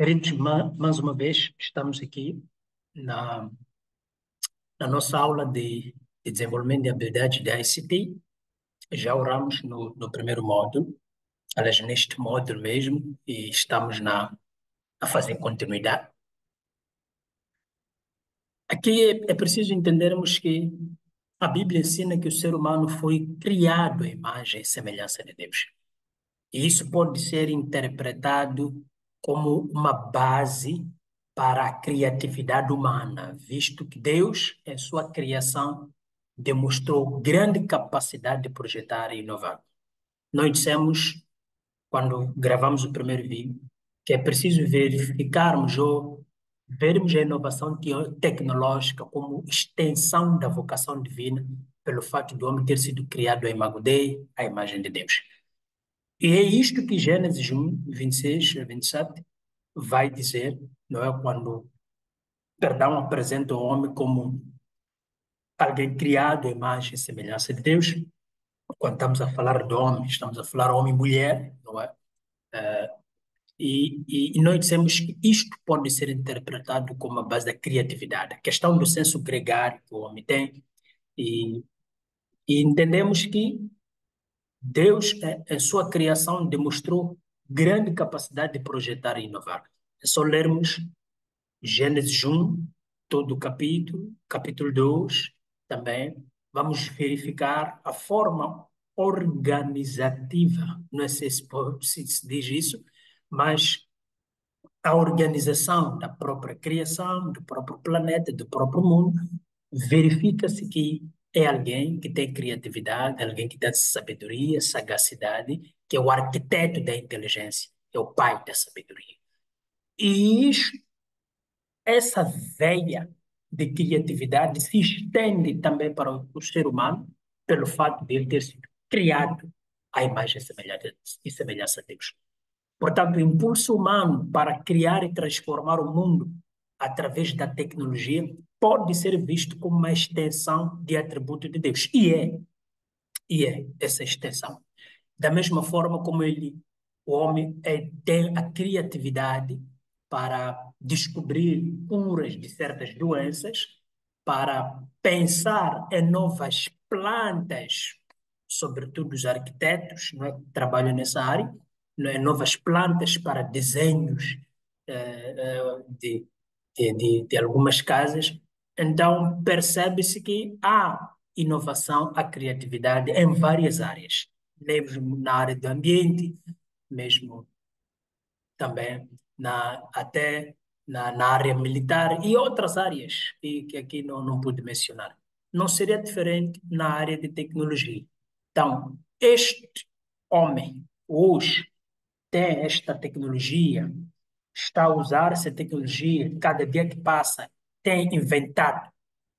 Queridos, mais uma vez estamos aqui na, na nossa aula de desenvolvimento de habilidades de ICT. Já oramos no primeiro módulo, aliás, neste módulo mesmo, e estamos a fazer continuidade. Aqui é preciso entendermos que a Bíblia ensina que o ser humano foi criado à imagem e semelhança de Deus. E isso pode ser interpretado como uma base para a criatividade humana, visto que Deus, em sua criação, demonstrou grande capacidade de projetar e inovar. Nós dissemos, quando gravamos o primeiro vídeo, que é preciso verificarmos ou vermos a inovação tecnológica como extensão da vocação divina, pelo fato do homem ter sido criado à imago Dei, à imagem de Deus. E é isto que Gênesis 1, 26 a 27 vai dizer, não é? Quando Perdão apresenta o homem como alguém criado à imagem e semelhança de Deus. Quando estamos a falar de homem, estamos a falar homem e mulher, não é? E nós dissemos que isto pode ser interpretado como a base da criatividade, a questão do senso gregário que o homem tem. E, e entendemos que Deus, em sua criação, demonstrou grande capacidade de projetar e inovar. É só lermos Gênesis 1, todo o capítulo, capítulo 2 também, vamos verificar a forma organizativa, não sei se diz isso, mas a organização da própria criação, do próprio planeta, do próprio mundo, verifica-se que é alguém que tem criatividade, alguém que tem sabedoria, sagacidade, que é o arquiteto da inteligência, é o pai da sabedoria. E essa veia de criatividade se estende também para o ser humano, pelo fato de ele ter sido criado à imagem e semelhança de Deus. Portanto, o impulso humano para criar e transformar o mundo através da tecnologia pode ser visto como uma extensão de atributo de Deus. E é essa extensão. Da mesma forma como o homem tem a criatividade para descobrir curas de certas doenças, para pensar em novas plantas, sobretudo os arquitetos, não é, que trabalham nessa área, não é, novas plantas para desenhos de algumas casas. Então, percebe-se que há inovação, há criatividade em várias áreas, mesmo na área do ambiente, mesmo também até na área militar e outras áreas que aqui não pude mencionar. Não seria diferente na área de tecnologia. Então, este homem hoje tem esta tecnologia, está a usar essa tecnologia, cada dia que passa, tem inventado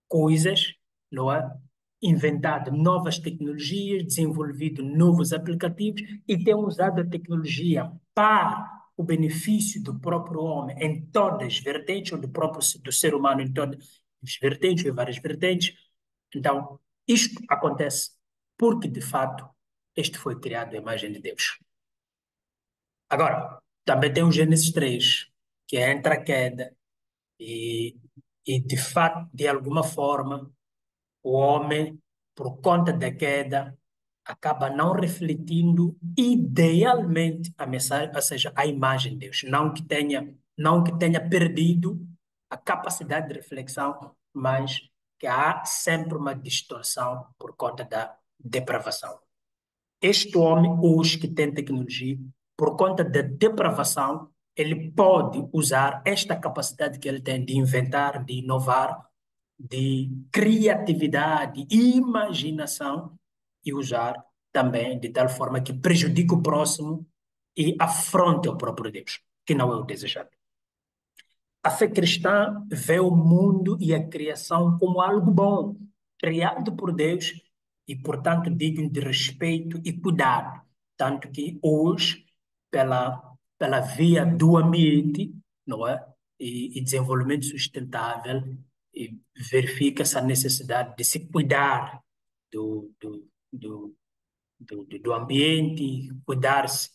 coisas, não é? Inventado novas tecnologias, desenvolvido novos aplicativos e tem usado a tecnologia para o benefício do próprio homem em todas as vertentes, ou do ser humano em todas as vertentes, em várias vertentes. Então, isto acontece porque, de fato, este foi criado à imagem de Deus. Agora, também tem o Gênesis 3, que é entre a queda e, e de fato, de alguma forma, o homem, por conta da queda, acaba não refletindo idealmente a mensagem, ou seja, a imagem de Deus. Não que tenha perdido a capacidade de reflexão, mas que há sempre uma distorção por conta da depravação. Este homem, hoje que tem tecnologia, por conta da depravação, ele pode usar esta capacidade que ele tem de inventar, de inovar, de criatividade, imaginação e usar também de tal forma que prejudique o próximo e afronte o próprio Deus, que não é o desejado. A fé cristã vê o mundo e a criação como algo bom, criado por Deus e, portanto, digno de respeito e cuidado. Tanto que hoje, pela via do ambiente, não é? E desenvolvimento sustentável, e verifica-se a necessidade de se cuidar do, do ambiente, cuidar-se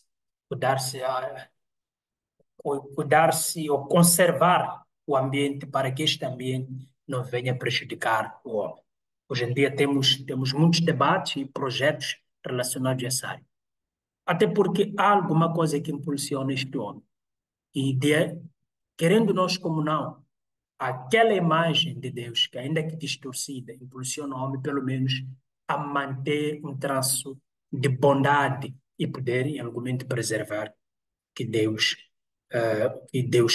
cuidar-se ou conservar o ambiente para que este ambiente não venha prejudicar o homem. Hoje em dia temos muitos debates e projetos relacionados a essa área. Até porque há alguma coisa que impulsiona este homem. E querendo nós como não, aquela imagem de Deus, que ainda que distorcida, impulsiona o homem pelo menos a manter um traço de bondade e poder, em algum momento, preservar que Deus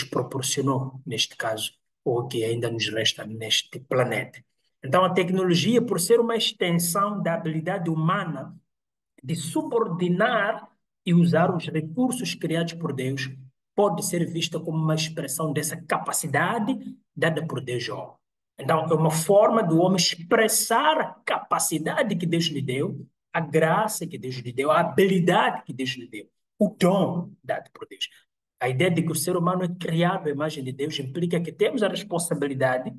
proporcionou, neste caso, ou que ainda nos resta neste planeta. Então, a tecnologia, por ser uma extensão da habilidade humana de subordinar e usar os recursos criados por Deus, pode ser vista como uma expressão dessa capacidade dada por Deus ao homem. Então, é uma forma do homem expressar a capacidade que Deus lhe deu, a graça que Deus lhe deu, a habilidade que Deus lhe deu, o dom dado por Deus. A ideia de que o ser humano é criado à imagem de Deus implica que temos a responsabilidade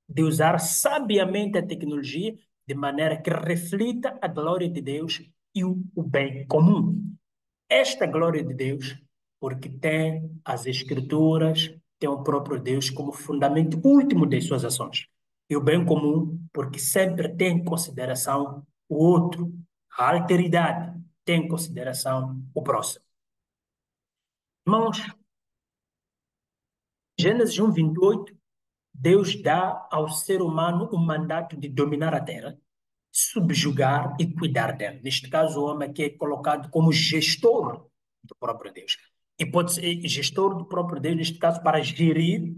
de usar sabiamente a tecnologia de maneira que reflita a glória de Deus e o bem comum. Esta glória de Deus, porque tem as Escrituras, tem o próprio Deus como fundamento último das suas ações. E o bem comum, porque sempre tem em consideração o outro, a alteridade, tem em consideração o próximo. Irmãos, Gênesis 1:28, Deus dá ao ser humano o mandato de dominar a terra, subjugar e cuidar dela. Neste caso, o homem aqui é colocado como gestor do próprio Deus. E pode ser gestor do próprio Deus, neste caso, para gerir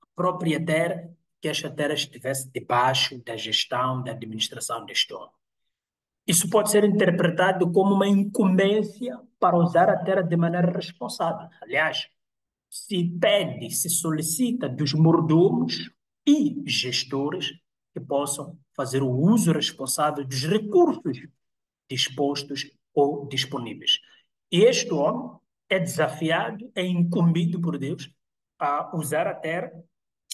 a própria terra, que esta terra estivesse debaixo da gestão, da administração deste homem. Isso pode ser interpretado como uma incumbência para usar a terra de maneira responsável. Aliás, se pede, se solicita dos mordomos e gestores que possam fazer o uso responsável dos recursos dispostos ou disponíveis. E este homem é desafiado, é incumbido por Deus a usar a terra,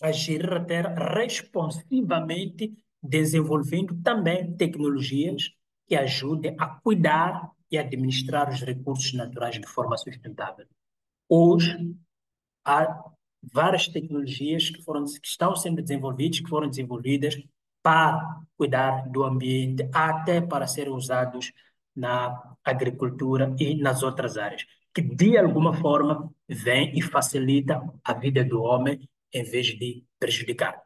a gerir a terra responsivamente, desenvolvendo também tecnologias que ajudem a cuidar e administrar os recursos naturais de forma sustentável. Hoje, há várias tecnologias que estão sendo desenvolvidas, que foram desenvolvidas para cuidar do ambiente, até para serem usados na agricultura e nas outras áreas, que de alguma forma vem e facilita a vida do homem em vez de prejudicar.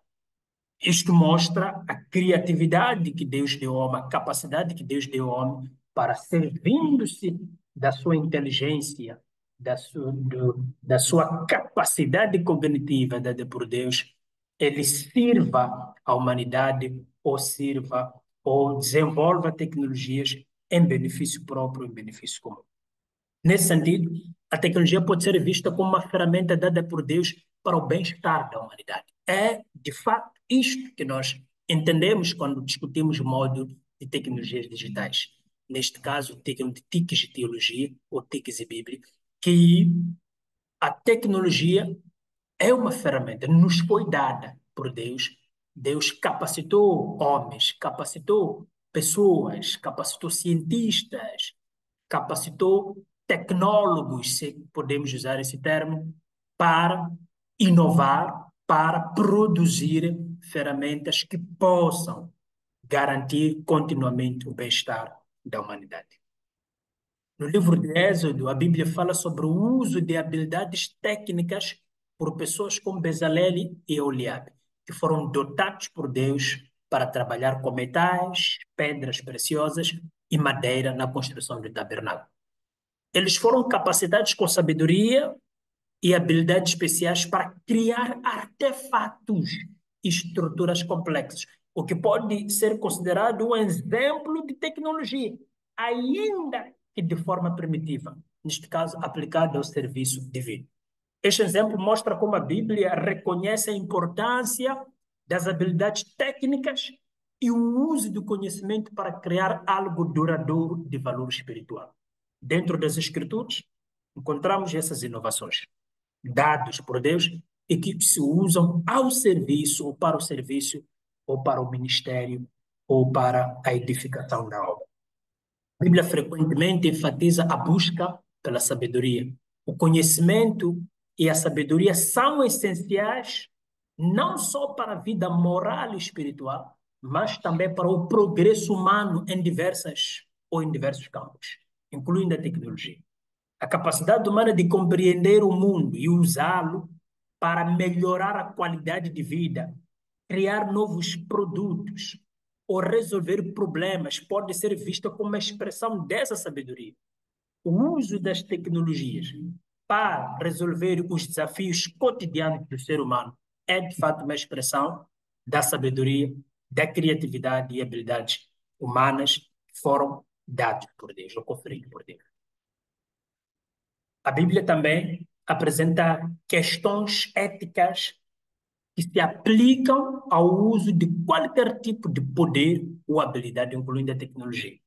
Isto mostra a criatividade que Deus deu ao homem, a capacidade que Deus deu ao homem para, servindo-se da sua inteligência, da sua capacidade cognitiva dada por Deus, ele sirva à humanidade ou sirva ou desenvolva tecnologias em benefício próprio, em benefício comum. Nesse sentido, a tecnologia pode ser vista como uma ferramenta dada por Deus para o bem-estar da humanidade. É, de fato, isto que nós entendemos quando discutimos o modo de tecnologias digitais. Neste caso, de TICs de teologia, ou TICs e Bíblia, que a tecnologia é uma ferramenta, nos foi dada por Deus. Deus capacitou homens, capacitou pessoas, capacitou cientistas, capacitou tecnólogos, se podemos usar esse termo, para inovar, para produzir ferramentas que possam garantir continuamente o bem-estar da humanidade. No livro de Êxodo, a Bíblia fala sobre o uso de habilidades técnicas por pessoas como Bezalel e Oliabe, que foram dotados por Deus para trabalhar com metais, pedras preciosas e madeira na construção do tabernáculo. Eles foram capacitados com sabedoria e habilidades especiais para criar artefatos e estruturas complexas, o que pode ser considerado um exemplo de tecnologia, ainda que de forma primitiva, neste caso aplicada ao serviço divino. Este exemplo mostra como a Bíblia reconhece a importância das habilidades técnicas e o uso do conhecimento para criar algo duradouro de valor espiritual. Dentro das Escrituras, encontramos essas inovações, dados por Deus e que se usam ao serviço, ou para o serviço, ou para o ministério, ou para a edificação da obra. A Bíblia frequentemente enfatiza a busca pela sabedoria, o conhecimento e a sabedoria são essenciais não só para a vida moral e espiritual, mas também para o progresso humano em diversos campos, incluindo a tecnologia. A capacidade humana de compreender o mundo e usá-lo para melhorar a qualidade de vida, criar novos produtos ou resolver problemas pode ser vista como uma expressão dessa sabedoria. O uso das tecnologias para resolver os desafios cotidianos do ser humano é, de fato, uma expressão da sabedoria, da criatividade e habilidades humanas que foram dados por Deus, ou conferidos por Deus. A Bíblia também apresenta questões éticas que se aplicam ao uso de qualquer tipo de poder ou habilidade, incluindo a tecnologia.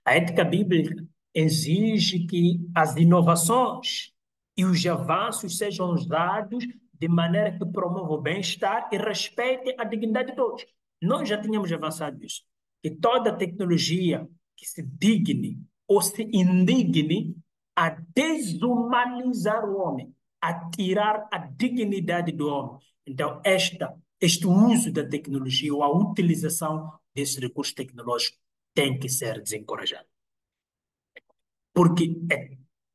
A ética bíblica exige que as inovações e os avanços sejam usados de maneira que promovam o bem-estar e respeitem a dignidade de todos. Nós já tínhamos avançado isso, que toda tecnologia que se digne ou se indigne a desumanizar o homem, a tirar a dignidade do homem. Então, este uso da tecnologia ou a utilização desses recursos tecnológicos tem que ser desencorajado. Porque,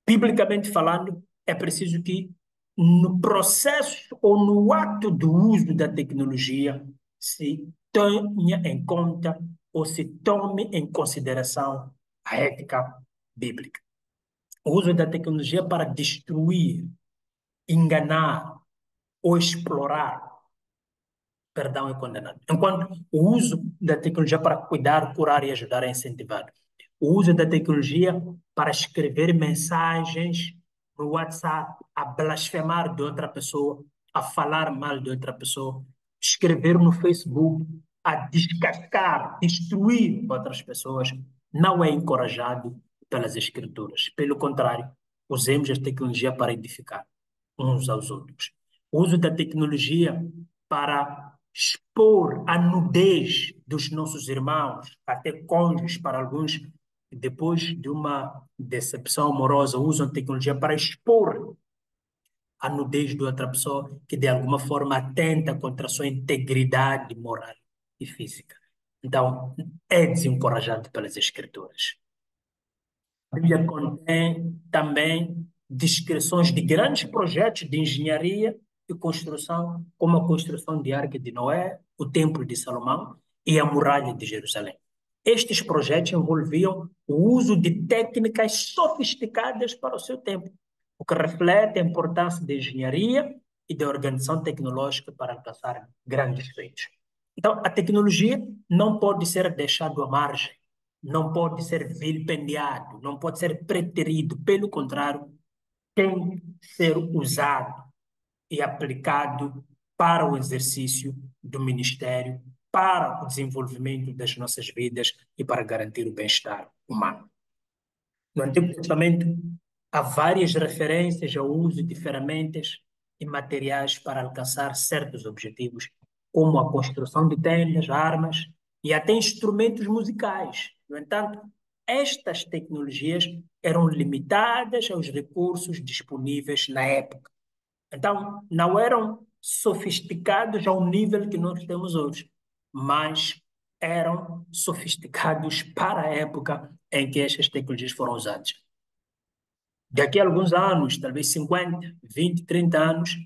biblicamente falando, é preciso que no processo ou no ato do uso da tecnologia se tenha em conta ou se tome em consideração a ética bíblica. O uso da tecnologia para destruir, enganar ou explorar, perdão, é condenado. Enquanto o uso da tecnologia para cuidar, curar e ajudar é incentivado. O uso da tecnologia para escrever mensagens no WhatsApp, a blasfemar de outra pessoa, a falar mal de outra pessoa, escrever no Facebook, a descascar, destruir outras pessoas, não é encorajado pelas Escrituras. Pelo contrário, usemos a tecnologia para edificar uns aos outros. O uso da tecnologia para expor a nudez dos nossos irmãos, até cônjuges para alguns, depois de uma decepção amorosa, usam a tecnologia para expor a nudez de outra pessoa que de alguma forma atenta contra a sua integridade moral e física. Então, é desencorajante pelas Escrituras. A Bíblia contém também descrições de grandes projetos de engenharia e construção, como a construção de Arca de Noé, o Templo de Salomão e a Muralha de Jerusalém. Estes projetos envolviam o uso de técnicas sofisticadas para o seu tempo, o que reflete a importância da engenharia e da organização tecnológica para alcançar grandes feitos. Então, a tecnologia não pode ser deixada à margem, não pode ser vilipendiado, não pode ser preterido. Pelo contrário, tem que ser usado e aplicado para o exercício do ministério, para o desenvolvimento das nossas vidas e para garantir o bem-estar humano. No Antigo Testamento, há várias referências ao uso de ferramentas e materiais para alcançar certos objetivos, como a construção de tendas, armas e até instrumentos musicais. No entanto, estas tecnologias eram limitadas aos recursos disponíveis na época. Então, não eram sofisticados ao nível que nós temos hoje, mas eram sofisticados para a época em que estas tecnologias foram usadas. Daqui a alguns anos, talvez 50, 20, 30 anos,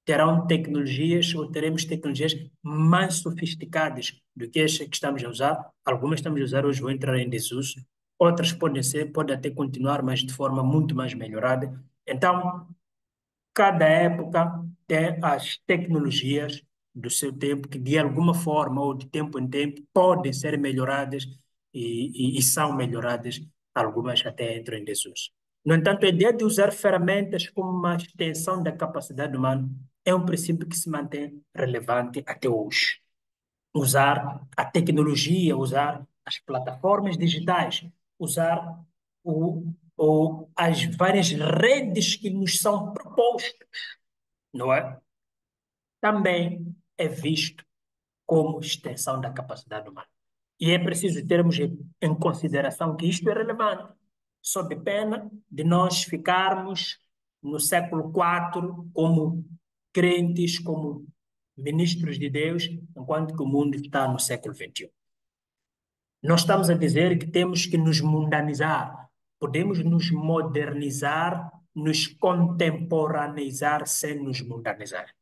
terão tecnologias ou teremos tecnologias mais sofisticadas do que esta que estamos a usar. Algumas estamos a usar hoje vão entrar em desuso, outras podem até continuar, mas de forma muito mais melhorada. Então, cada época tem as tecnologias do seu tempo que, de alguma forma ou de tempo em tempo, podem ser melhoradas e são melhoradas, algumas até entram em desuso. No entanto, a ideia de usar ferramentas como uma extensão da capacidade humana é um princípio que se mantém relevante até hoje. Usar a tecnologia, usar as plataformas digitais, usar as várias redes que nos são propostas, não é? Também é visto como extensão da capacidade humana. E é preciso termos em consideração que isto é relevante, sob pena de nós ficarmos no século IV como crentes, como ministros de Deus, enquanto que o mundo está no século XXI. Nós estamos a dizer que temos que nos mundanizar, podemos nos modernizar, nos contemporaneizar sem nos mundanizar.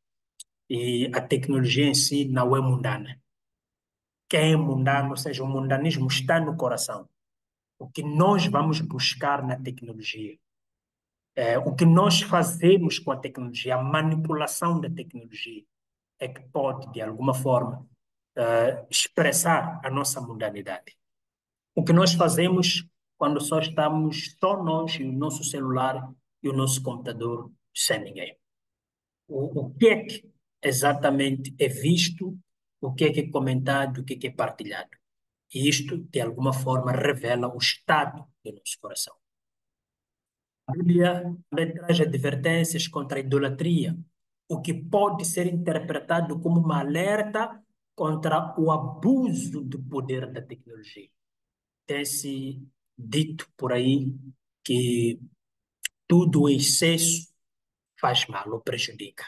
E a tecnologia em si não é mundana. Quem é mundano, ou seja, o mundanismo está no coração. O que nós vamos buscar na tecnologia, o que nós fazemos com a tecnologia, a manipulação da tecnologia, é que pode, de alguma forma, expressar a nossa mundanidade. O que nós fazemos quando só estamos, só nós e o nosso celular e o nosso computador, sem ninguém. O que é que exatamente é visto, o que é comentado, o que é partilhado. E isto, de alguma forma, revela o estado do nosso coração. A Bíblia também traz advertências contra a idolatria, o que pode ser interpretado como uma alerta contra o abuso do poder da tecnologia. Tem-se dito por aí que tudo em excesso faz mal ou prejudica.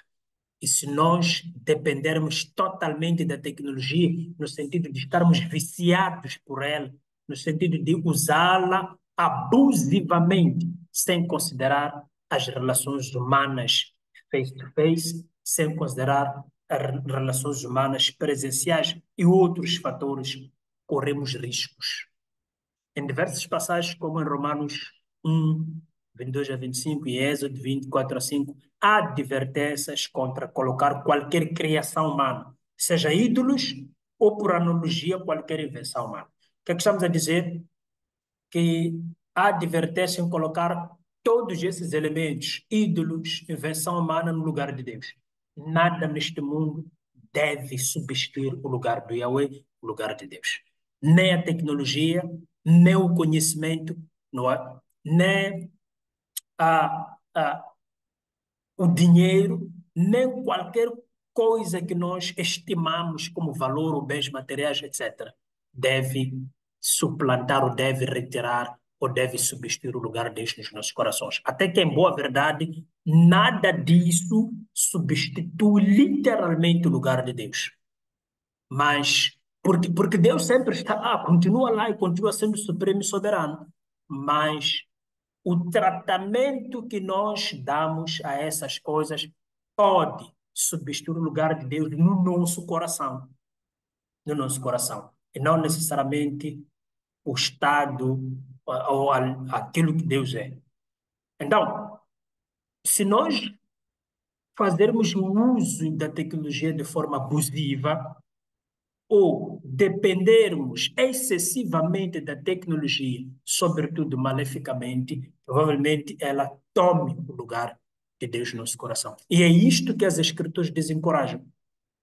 E se nós dependermos totalmente da tecnologia, no sentido de estarmos viciados por ela, no sentido de usá-la abusivamente, sem considerar as relações humanas face-to-face, sem considerar as relações humanas presenciais e outros fatores, corremos riscos. Em diversas passagens, como em Romanos 1, 22 a 25 e Êxodo 24 a 5, há advertências contra colocar qualquer criação humana, seja ídolos ou, por analogia, qualquer invenção humana. O que é que estamos a dizer? Que há advertência em colocar todos esses elementos, ídolos, invenção humana, no lugar de Deus. Nada neste mundo deve substituir o lugar do Yahweh, o lugar de Deus. Nem a tecnologia, nem o conhecimento, não é? Nem o dinheiro, nem qualquer coisa que nós estimamos como valor ou bens materiais, etc., deve suplantar ou deve retirar ou deve substituir o lugar deste nos nossos corações. Até que, em boa verdade, nada disso substitui literalmente o lugar de Deus. Mas, porque Deus sempre está lá, continua lá e continua sendo supremo e soberano. Mas o tratamento que nós damos a essas coisas pode substituir o lugar de Deus no nosso coração. No nosso coração. E não necessariamente o estado ou aquilo que Deus é. Então, se nós fazermos uso da tecnologia de forma abusiva, ou dependermos excessivamente da tecnologia, sobretudo maleficamente, provavelmente ela tome o lugar de Deus no nosso coração. E é isto que as Escrituras desencorajam.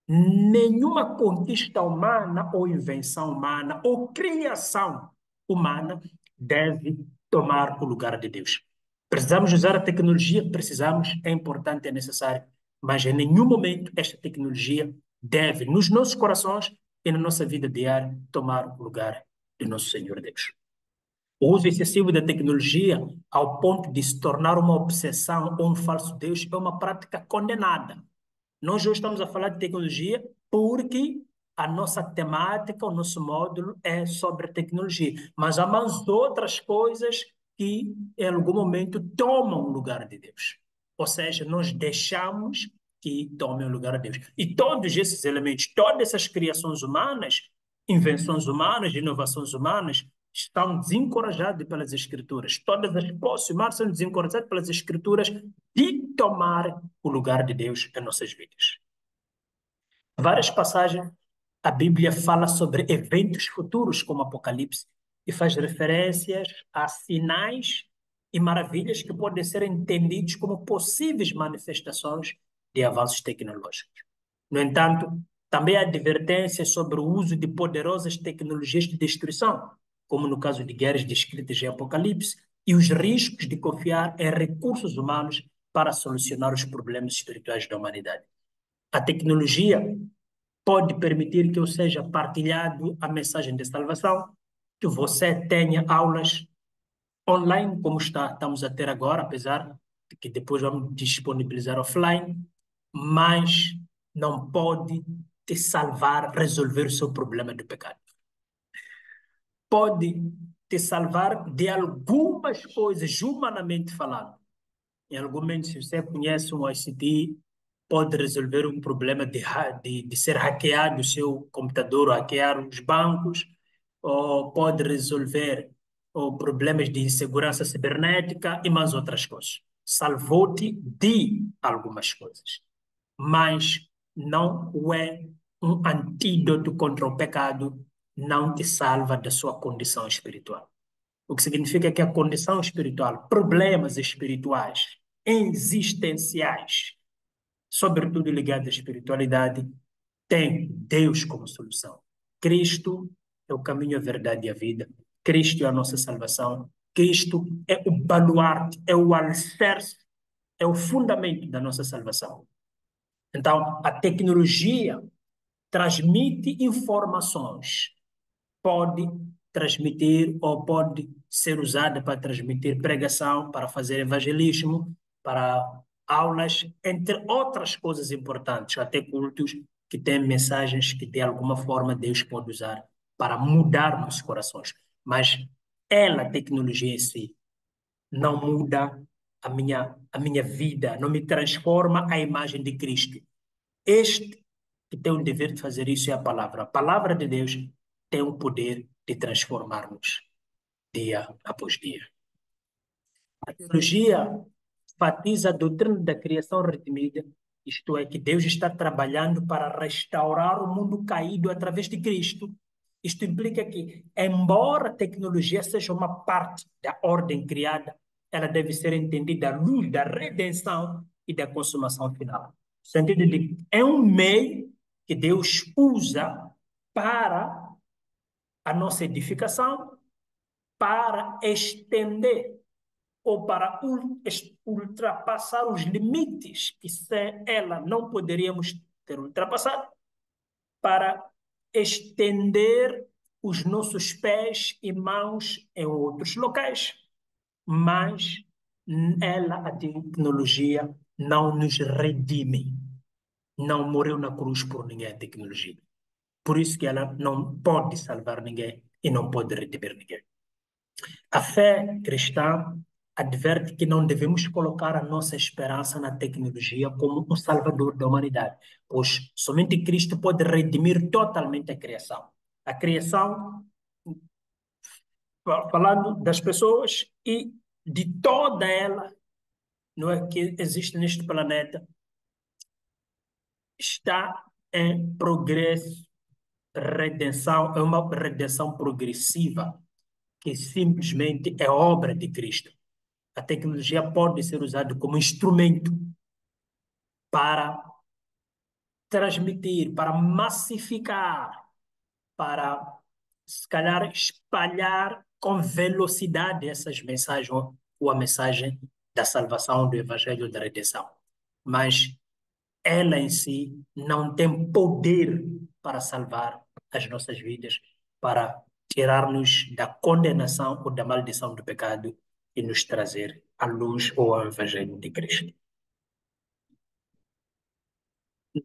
Nenhuma conquista humana ou invenção humana ou criação humana deve tomar o lugar de Deus. Precisamos usar a tecnologia, precisamos, é importante, é necessário, mas em nenhum momento esta tecnologia deve, nos nossos corações e na nossa vida diária, tomar o lugar do nosso Senhor Deus. O uso excessivo da tecnologia, ao ponto de se tornar uma obsessão ou um falso Deus, é uma prática condenada. Nós hoje estamos a falar de tecnologia porque a nossa temática, o nosso módulo é sobre tecnologia. Mas há mais outras coisas que, em algum momento, tomam o lugar de Deus. Ou seja, nós deixamos que tomem o lugar de Deus. E todos esses elementos, todas essas criações humanas, invenções humanas, inovações humanas, estão desencorajados pelas Escrituras. Todas as posses humanas são desencorajadas pelas Escrituras de tomar o lugar de Deus em nossas vidas. Várias passagens, a Bíblia fala sobre eventos futuros, como Apocalipse, e faz referências a sinais e maravilhas que podem ser entendidos como possíveis manifestações de avanços tecnológicos. No entanto, também há advertências sobre o uso de poderosas tecnologias de destruição, como no caso de guerras descritas em Apocalipse, e os riscos de confiar em recursos humanos para solucionar os problemas espirituais da humanidade. A tecnologia pode permitir que eu seja partilhado a mensagem de salvação, que você tenha aulas online, como estamos a ter agora, apesar que depois vamos disponibilizar offline, mas não pode te salvar, resolver o seu problema de pecado. Pode te salvar de algumas coisas, humanamente falando. Em algum momento, se você conhece um ICT, pode resolver um problema de ser hackeado o seu computador, ou hackear os bancos, ou pode resolver problemas de insegurança cibernética e mais outras coisas. Salvou-te de algumas coisas, mas não é um antídoto contra o pecado, não te salva da sua condição espiritual. O que significa que a condição espiritual, problemas espirituais, existenciais, sobretudo ligados à espiritualidade, tem Deus como solução. Cristo é o caminho, a verdade e a vida. Cristo é a nossa salvação. Cristo é o baluarte, é o alicerce, é o fundamento da nossa salvação. Então, a tecnologia transmite informações, pode transmitir ou pode ser usada para transmitir pregação, para fazer evangelismo, para aulas, entre outras coisas importantes, até cultos que têm mensagens que de alguma forma Deus pode usar para mudar nossos corações. Mas ela, a tecnologia em si, não muda a minha vida, não me transforma à imagem de Cristo. Este que tem o dever de fazer isso é a palavra. A palavra de Deus tem o poder de transformar-nos dia após dia. A teologia enfatiza a doutrina da criação redimida, isto é, que Deus está trabalhando para restaurar o mundo caído através de Cristo. Isto implica que, embora a tecnologia seja uma parte da ordem criada, ela deve ser entendida à luz da redenção e da consumação final. No sentido de que é um meio que Deus usa para a nossa edificação, para estender ou para ultrapassar os limites que sem ela não poderíamos ter ultrapassado, para estender os nossos pés e mãos em outros locais. Mas ela, a tecnologia, não nos redime. Não morreu na cruz por ninguém, a tecnologia. Por isso que ela não pode salvar ninguém e não pode redimir ninguém. A fé cristã adverte que não devemos colocar a nossa esperança na tecnologia como um salvador da humanidade, pois somente Cristo pode redimir totalmente a criação. A criação, falando das pessoas e de toda ela, não é, que existe neste planeta, está em progresso, redenção, é uma redenção progressiva, que simplesmente é obra de Cristo. A tecnologia pode ser usada como instrumento para transmitir, para massificar, para, se calhar, espalhar com velocidade essas mensagens, ou a mensagem da salvação, do evangelho da redenção. Mas ela em si não tem poder para salvar as nossas vidas, para tirar-nos da condenação ou da maldição do pecado e nos trazer à luz ou ao evangelho de Cristo.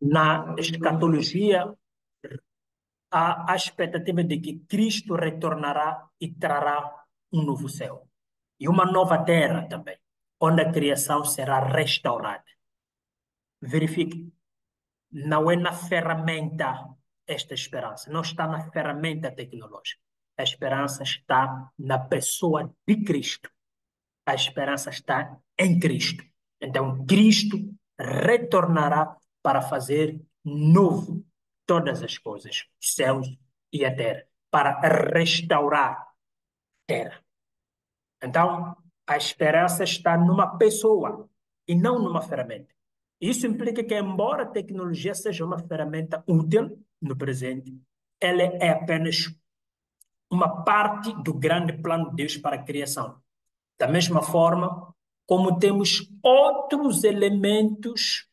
Na escatologia, há a expectativa de que Cristo retornará e trará um novo céu e uma nova terra também, onde a criação será restaurada. Verifique, não é na ferramenta esta esperança, não está na ferramenta tecnológica. A esperança está na pessoa de Cristo. A esperança está em Cristo. Então, Cristo retornará para fazer novo todas as coisas, os céus e a terra, para restaurar a terra. Então, a esperança está numa pessoa e não numa ferramenta. Isso implica que, embora a tecnologia seja uma ferramenta útil no presente, ela é apenas uma parte do grande plano de Deus para a criação. Da mesma forma, como temos outros elementos,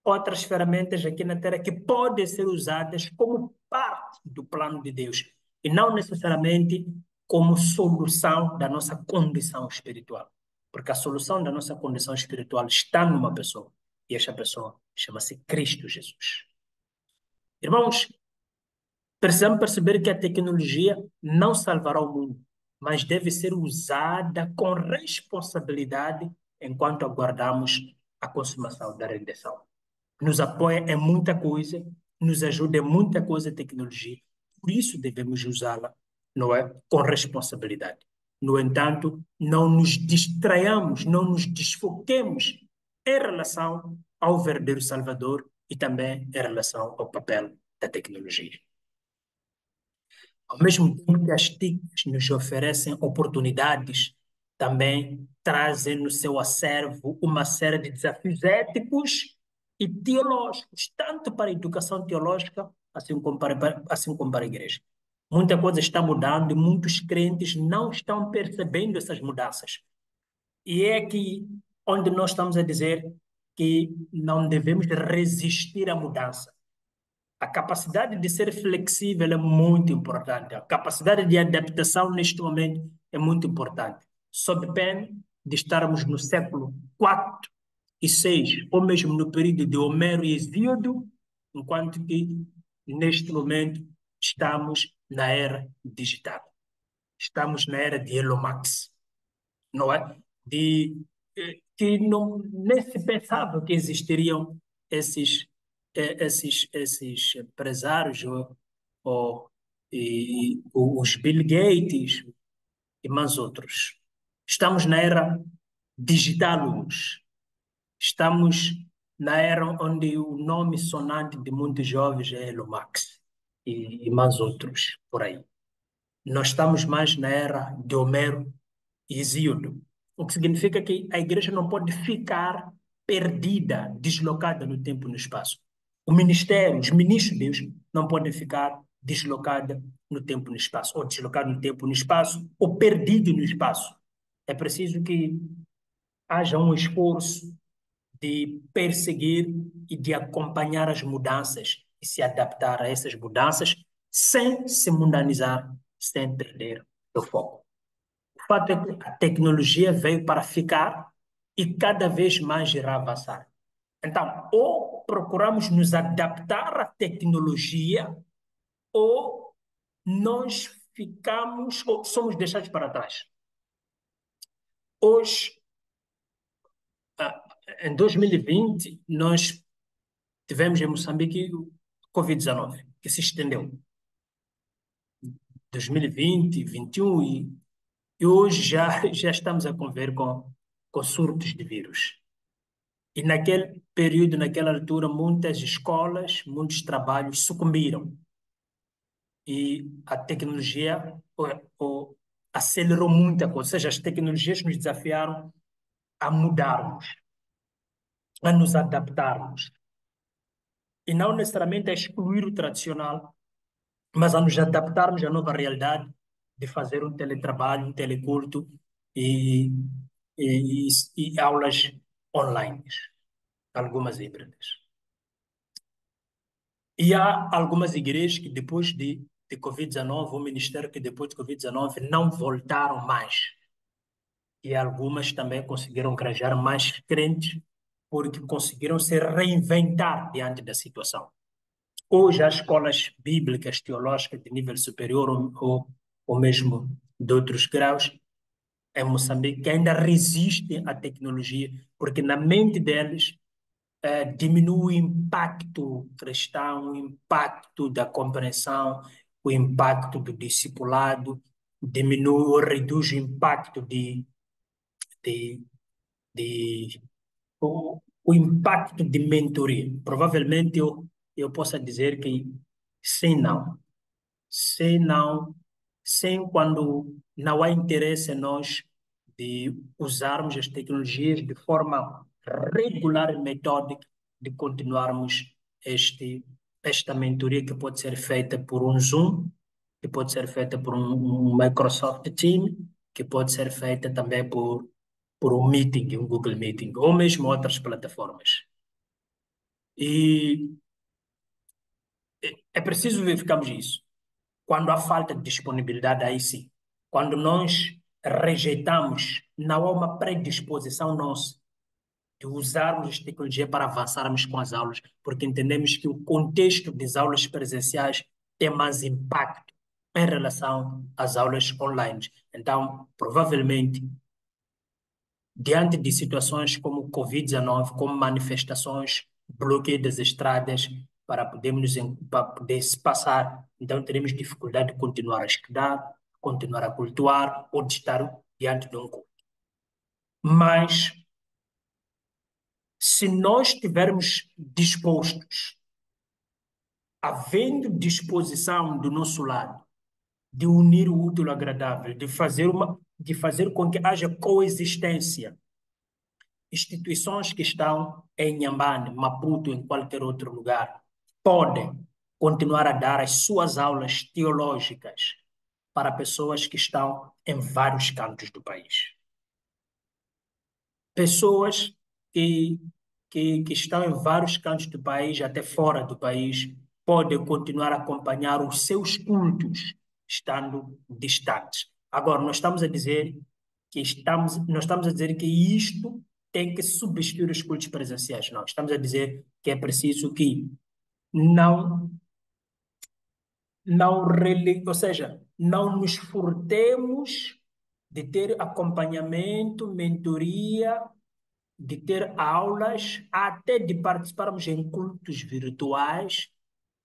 outras ferramentas aqui na Terra que podem ser usadas como parte do plano de Deus e não necessariamente como solução da nossa condição espiritual. porque a solução da nossa condição espiritual está numa pessoa, e esta pessoa chama-se Cristo Jesus. Irmãos, precisamos perceber que a tecnologia não salvará o mundo, mas deve ser usada com responsabilidade enquanto aguardamos a consumação da redenção. Nos apoia em muita coisa, nos ajuda em muita coisa a tecnologia, por isso devemos usá-la, não é? Com responsabilidade. No entanto, não nos distraiamos, não nos desfoquemos em relação ao verdadeiro Salvador e também em relação ao papel da tecnologia. Ao mesmo tempo que as TICs nos oferecem oportunidades, também trazem no seu acervo uma série de desafios éticos e teológicos, tanto para a educação teológica, assim como para a igreja. Muita coisa está mudando e muitos crentes não estão percebendo essas mudanças. E é aqui onde nós estamos a dizer que não devemos resistir à mudança. A capacidade de ser flexível é muito importante. A capacidade de adaptação neste momento é muito importante. Sob pena de estarmos no século IV e VI, ou mesmo no período de Homero e Hesíodo, enquanto que neste momento estamos na era digital. Estamos na era de Elon Musk, não é? Que não, nem se pensava que existiriam esses, esses empresários os Bill Gates e mais outros. Estamos na era digital hoje. Estamos na era onde o nome sonante de muitos jovens é Elon Musk e mais outros por aí. Nós estamos mais na era de Homero e Hesíodo, o que significa que a igreja não pode ficar perdida, deslocada no tempo e no espaço. O ministério, os ministros de Deus não podem ficar deslocada no tempo e no espaço, ou deslocado no tempo e no espaço, ou perdido no espaço. É preciso que haja um esforço de perseguir e de acompanhar as mudanças e se adaptar a essas mudanças sem se mundanizar, sem perder o foco. O fato é que a tecnologia veio para ficar e cada vez mais irá avançar. Então, ou procuramos nos adaptar à tecnologia, ou nós ficamos, ou somos deixados para trás. Hoje, em 2020, nós tivemos em Moçambique o Covid-19, que se estendeu. 2020, 21 e hoje já estamos a conviver com surtos de vírus. E naquele período, naquela altura, muitas escolas, muitos trabalhos sucumbiram. E a tecnologia acelerou muita coisa. Ou seja, as tecnologias nos desafiaram a mudarmos, a nos adaptarmos. E não necessariamente a excluir o tradicional, mas a nos adaptarmos à nova realidade de fazer um teletrabalho, um teleculto e, e, e aulas online, algumas híbridas. E há algumas igrejas que depois de Covid-19, o ministério que depois de Covid-19 não voltaram mais. E algumas também conseguiram engajar mais crentes porque conseguiram se reinventar diante da situação. Hoje, as escolas bíblicas, teológicas de nível superior ou mesmo de outros graus, em Moçambique, ainda resistem à tecnologia, porque na mente deles diminui o impacto cristão, o impacto da compreensão, o impacto do discipulado, diminui ou reduz o impacto de, de o impacto de mentoria. Provavelmente eu possa dizer que sim, não. Sim, não. Sim, quando não há interesse em nós de usarmos as tecnologias de forma regular e metódica, de continuarmos esta mentoria que pode ser feita por um Zoom, que pode ser feita por um Microsoft Teams, que pode ser feita também por um Meeting, um Google Meeting, ou mesmo outras plataformas. E é preciso verificarmos isso. Quando há falta de disponibilidade, aí sim. Quando nós rejeitamos, não há uma predisposição nossa de usarmos as tecnologias para avançarmos com as aulas, porque entendemos que o contexto das aulas presenciais tem mais impacto em relação às aulas online. Então, provavelmente, diante de situações como o Covid-19, como manifestações, bloqueio das estradas para poder se passar, então teremos dificuldade de continuar a estudar, continuar a cultuar ou de estar diante de um curso. Mas se nós estivermos dispostos, havendo disposição do nosso lado, de unir o útil ao agradável, de fazer com que haja coexistência, instituições que estão em Inhambane, Maputo, em qualquer outro lugar, podem continuar a dar as suas aulas teológicas para pessoas que estão em vários cantos do país. Pessoas que, que estão em vários cantos do país, até fora do país, podem continuar a acompanhar os seus cultos, estando distantes. Agora, nós estamos a dizer que isto tem que substituir os cultos presenciais. Não, estamos a dizer que é preciso que não, ou seja, não nos furtemos de ter acompanhamento, mentoria, de ter aulas, até de participarmos em cultos virtuais,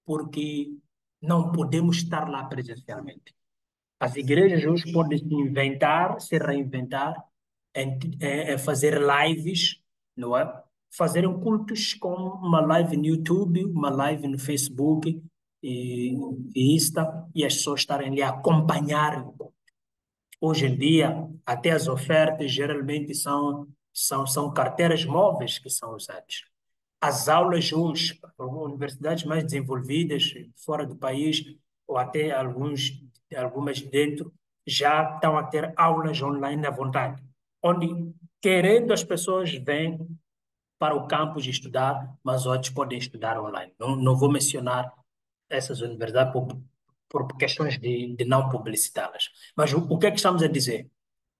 porque não podemos estar lá presencialmente. As igrejas hoje podem se inventar, se reinventar, em fazer lives, não é? Fazerem cultos com uma live no YouTube, uma live no Facebook e, e Insta, e as pessoas estarem ali a acompanhar. Hoje em dia, até as ofertas geralmente são carteiras móveis que são usadas. As aulas hoje, para universidades mais desenvolvidas, fora do país, ou até algumas dentro, já estão a ter aulas online à vontade, onde, querendo, as pessoas vêm para o campus estudar, mas outros podem estudar online. Não vou mencionar essas universidades por questões de não publicitá-las. Mas o que é que estamos a dizer?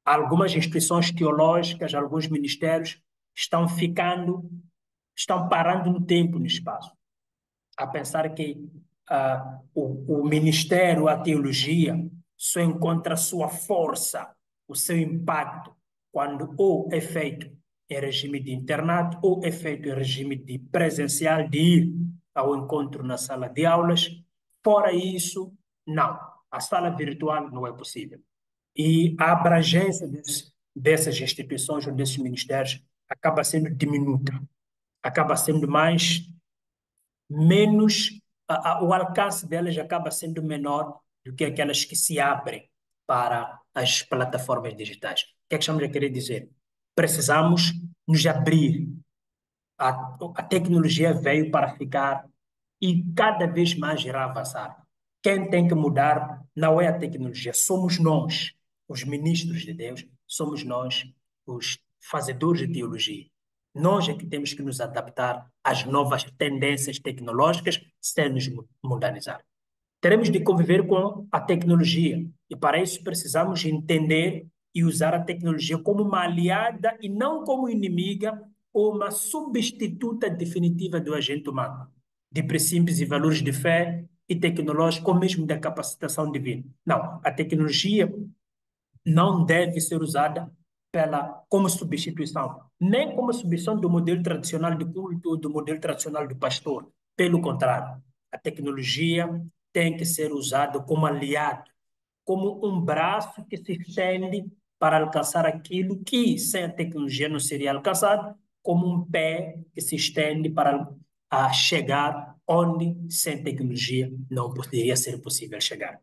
Algumas instituições teológicas, alguns ministérios estão parando no tempo, no espaço, a pensar que o ministério, a teologia, só encontra a sua força, o seu impacto, quando ou é feito em regime de internato ou é feito em regime de presencial, de ir ao encontro na sala de aulas. Fora isso, não. A sala virtual não é possível. E a abrangência dessas instituições ou desses ministérios acaba sendo diminuta, acaba sendo menos, o alcance delas acaba sendo menor do que aquelas que se abrem para as plataformas digitais. O que é que estamos a querer dizer? Precisamos nos abrir. A tecnologia veio para ficar e cada vez mais irá avançar. Quem tem que mudar não é a tecnologia, somos nós, os ministros de Deus, somos nós, os fazedores de teologia. Nós é que temos que nos adaptar às novas tendências tecnológicas sem nos mundanizar. Teremos de conviver com a tecnologia e para isso precisamos entender e usar a tecnologia como uma aliada e não como inimiga ou uma substituta definitiva do agente humano, de princípios e valores de fé e tecnológica, ou mesmo da capacitação divina. Não, a tecnologia não deve ser usada como substituição, nem como substituição do modelo tradicional de culto ou do modelo tradicional do pastor. Pelo contrário, a tecnologia tem que ser usada como aliado, como um braço que se estende para alcançar aquilo que sem a tecnologia não seria alcançado, como um pé que se estende para chegar onde sem tecnologia não poderia ser possível chegar.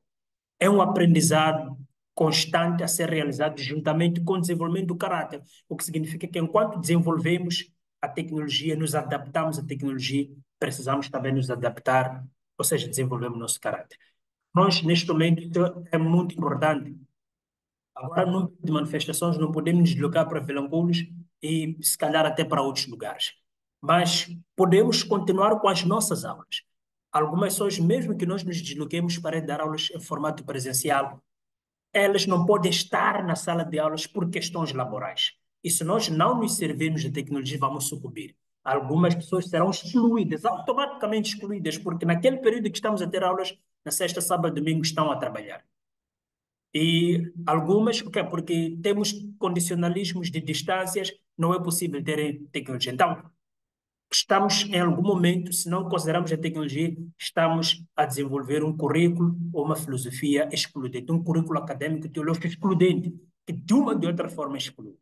É um aprendizado constante a ser realizado juntamente com o desenvolvimento do caráter, o que significa que enquanto desenvolvemos a tecnologia, nos adaptamos à tecnologia, precisamos também nos adaptar, ou seja, desenvolvemos o nosso caráter. Nós, neste momento, isso é muito importante. Agora, no número de manifestações, não podemos nos deslocar para Vilanculos e, se calhar, até para outros lugares. Mas podemos continuar com as nossas aulas. Algumas pessoas, mesmo que nós nos desloquemos para dar aulas em formato presencial, elas não podem estar na sala de aulas por questões laborais. E se nós não nos servirmos de tecnologia, vamos sucumbir. Algumas pessoas serão excluídas, automaticamente excluídas, porque naquele período que estamos a ter aulas, na sexta, sábado, domingo, estão a trabalhar. E algumas, o quê? Porque temos condicionalismos de distâncias, não é possível ter tecnologia. Então, estamos em algum momento, se não considerarmos a tecnologia, estamos a desenvolver um currículo ou uma filosofia excludente, um currículo acadêmico teológico excludente, que de uma ou de outra forma exclui.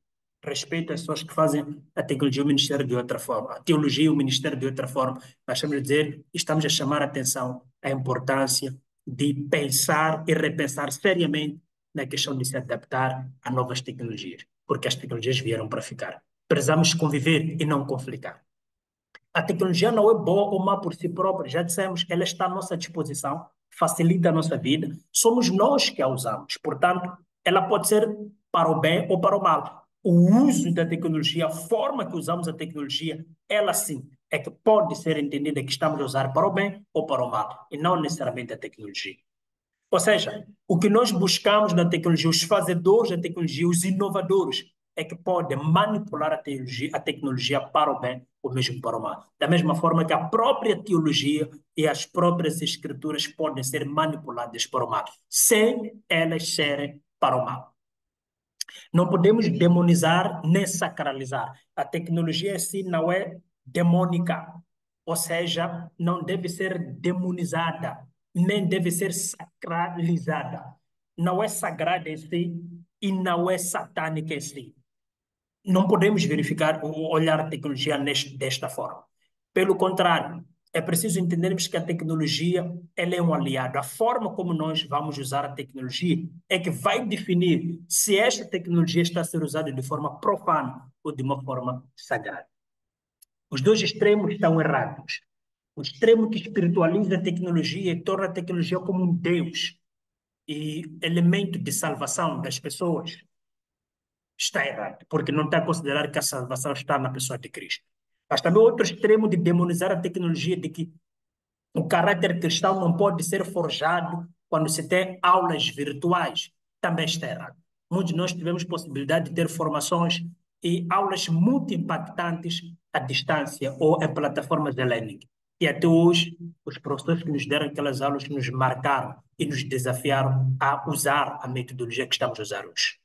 Respeito às pessoas que fazem a tecnologia e o ministério de outra forma, a teologia e o ministério de outra forma. Nós estamos a dizer, estamos a chamar a atenção à importância de pensar e repensar seriamente na questão de se adaptar a novas tecnologias, porque as tecnologias vieram para ficar. Precisamos conviver e não conflitar. A tecnologia não é boa ou má por si própria, já dissemos, ela está à nossa disposição, facilita a nossa vida, somos nós que a usamos. Portanto, ela pode ser para o bem ou para o mal. O uso da tecnologia, a forma que usamos a tecnologia, ela sim é que pode ser entendida que estamos a usar para o bem ou para o mal, e não necessariamente a tecnologia. Ou seja, o que nós buscamos na tecnologia, os fazedores da tecnologia, os inovadores, é que podem manipular a tecnologia para o bem ou mesmo para o mal. Da mesma forma que a própria teologia e as próprias escrituras podem ser manipuladas para o mal, sem elas serem para o mal. Não podemos demonizar nem sacralizar. A tecnologia em si não é demônica, ou seja, não deve ser demonizada, nem deve ser sacralizada. Não é sagrada em si e não é satânica em si. Não podemos verificar ou olhar a tecnologia desta forma. Pelo contrário, é preciso entendermos que a tecnologia ela é um aliado. A forma como nós vamos usar a tecnologia é que vai definir se esta tecnologia está a ser usada de forma profana ou de uma forma sagrada. Os dois extremos estão errados. O extremo que espiritualiza a tecnologia e torna a tecnologia como um Deus e elemento de salvação das pessoas está errado, porque não está a considerar que a salvação está na pessoa de Cristo. Mas também outro extremo de demonizar a tecnologia, de que o caráter cristão não pode ser forjado quando se tem aulas virtuais, também está errado. Muitos de nós tivemos possibilidade de ter formações e aulas muito impactantes à distância ou em plataformas de learning. E até hoje, os professores que nos deram aquelas aulas nos marcaram e nos desafiaram a usar a metodologia que estamos a usar hoje.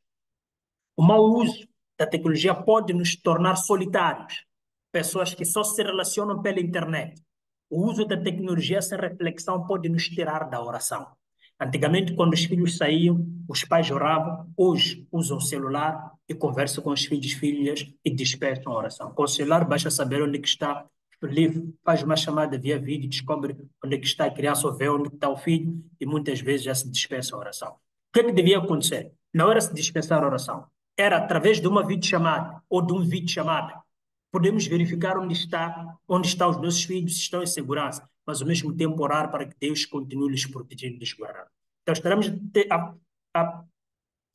O mau uso da tecnologia pode nos tornar solitários, pessoas que só se relacionam pela internet. O uso da tecnologia sem reflexão pode nos tirar da oração. Antigamente, quando os filhos saíam, os pais oravam. Hoje, usam o celular e conversam com os filhos e filhas e dispersam a oração. Com o celular, basta saber onde que está o livro, faz uma chamada via vídeo, descobre onde que está a criança ou vê onde está o filho e muitas vezes já se dispensa a oração. O que é que devia acontecer? Não era se dispensar a oração, era através de uma videochamada ou de um videochamada. Podemos verificar onde estão os nossos filhos, se estão em segurança, mas ao mesmo tempo orar para que Deus continue lhes protegendo e lhes guardando. Então estaremos a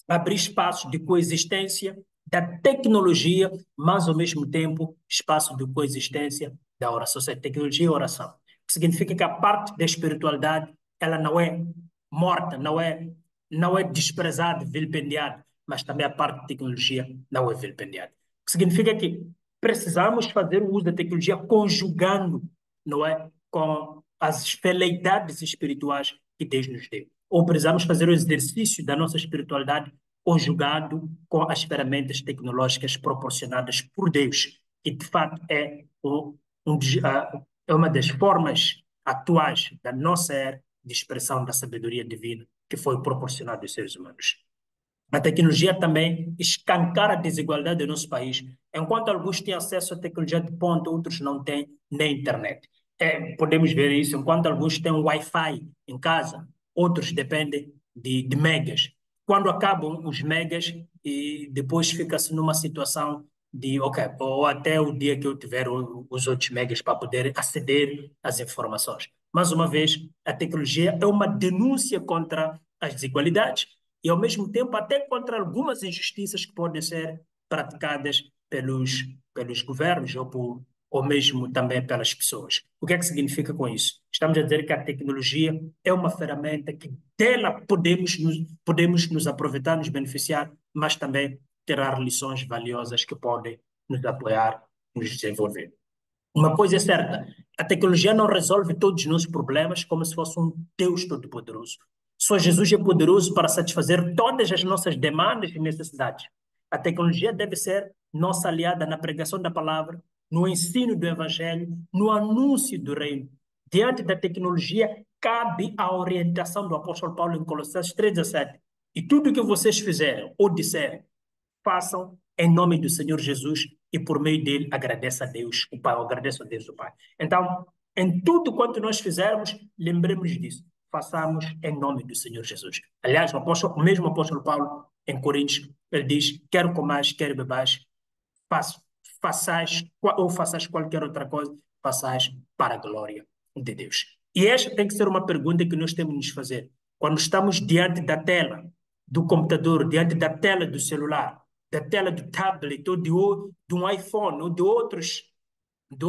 abrir espaços de coexistência da tecnologia, mas ao mesmo tempo espaço de coexistência da oração, ou seja, tecnologia e oração. O que significa que a parte da espiritualidade ela não é morta, não é desprezada, vilipendiada, mas também a parte de tecnologia não é vilipendiada. O que significa que precisamos fazer o uso da tecnologia conjugando, não é, com as veleidades espirituais que Deus nos deu. Ou precisamos fazer o exercício da nossa espiritualidade conjugado com as ferramentas tecnológicas proporcionadas por Deus, que de fato é uma das formas atuais da nossa era de expressão da sabedoria divina que foi proporcionada aos seres humanos. A tecnologia também escancara a desigualdade do nosso país. Enquanto alguns têm acesso à tecnologia de ponta, outros não têm nem internet. Podemos ver isso. Enquanto alguns têm Wi-Fi em casa, outros dependem de megas. Quando acabam os megas, e depois fica-se numa situação de, ok, ou até o dia que eu tiver os outros megas para poder aceder às informações. Mais uma vez, a tecnologia é uma denúncia contra as desigualdades e, ao mesmo tempo, até contra algumas injustiças que podem ser praticadas pelos governos ou mesmo também pelas pessoas. O que é que significa com isso? Estamos a dizer que a tecnologia é uma ferramenta que dela podemos nos aproveitar, nos beneficiar, mas também tirar lições valiosas que podem nos apoiar, nos desenvolver. Uma coisa é certa, a tecnologia não resolve todos os nossos problemas como se fosse um Deus todo-poderoso. Só Jesus é poderoso para satisfazer todas as nossas demandas e necessidades. A tecnologia deve ser nossa aliada na pregação da palavra, no ensino do evangelho, no anúncio do reino. Diante da tecnologia, cabe a orientação do apóstolo Paulo em Colossenses 3,17. E tudo o que vocês fizerem ou disserem, façam em nome do Senhor Jesus e por meio dele agradeça a Deus, o Pai, eu agradeço a Deus, o Pai. Então, em tudo quanto nós fizermos, lembremos disso. Façamos em nome do Senhor Jesus. Aliás, o mesmo apóstolo Paulo, em Coríntios, ele diz: quer comais, quer bebais, faço, façais qualquer outra coisa, façais para a glória de Deus. E esta tem que ser uma pergunta que nós temos de nos fazer. Quando estamos diante da tela do computador, diante da tela do celular, da tela do tablet, ou de um iPhone, ou de outros, de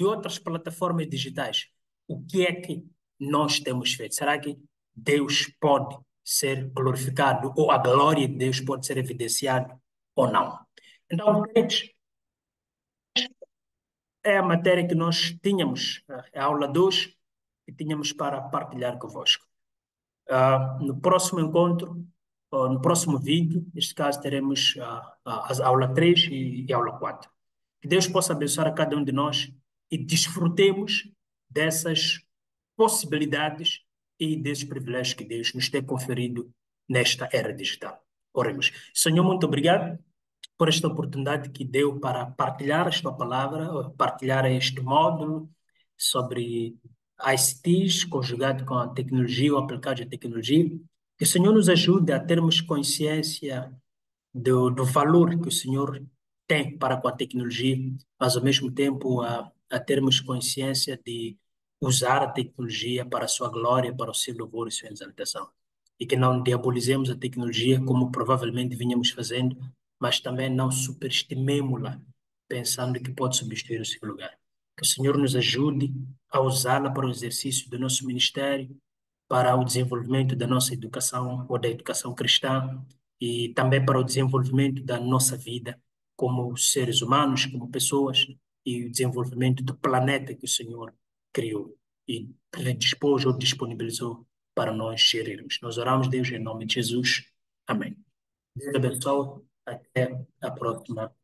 outras plataformas digitais, o que é que nós temos feito? Será que Deus pode ser glorificado, ou a glória de Deus pode ser evidenciada ou não? Então, crentes, é a matéria que nós tínhamos, a aula 2, que tínhamos para partilhar convosco. No próximo encontro, ou no próximo vídeo, neste caso, teremos a aula 3 e a aula 4. Que Deus possa abençoar a cada um de nós e desfrutemos dessas possibilidades e desses privilégios que Deus nos tem conferido nesta era digital. Oremos. Senhor, muito obrigado por esta oportunidade que deu para partilhar esta palavra, partilhar este módulo sobre ICTs conjugado com a tecnologia ou aplicado à tecnologia. Que o Senhor nos ajude a termos consciência do valor que o Senhor tem para com a tecnologia, mas ao mesmo tempo a termos consciência de usar a tecnologia para a sua glória, para o seu louvor e sua exaltação. E que não diabolizemos a tecnologia como provavelmente vinhamos fazendo, mas também não superestimemos-la, pensando que pode substituir o seu lugar. Que o Senhor nos ajude a usá-la para o exercício do nosso ministério, para o desenvolvimento da nossa educação ou da educação cristã, e também para o desenvolvimento da nossa vida como seres humanos, como pessoas, e o desenvolvimento do planeta que o Senhor criou e predispôs ou disponibilizou para nós gerirmos. Nós oramos, Deus, em nome de Jesus. Amém. Deus abençoe. Até a próxima.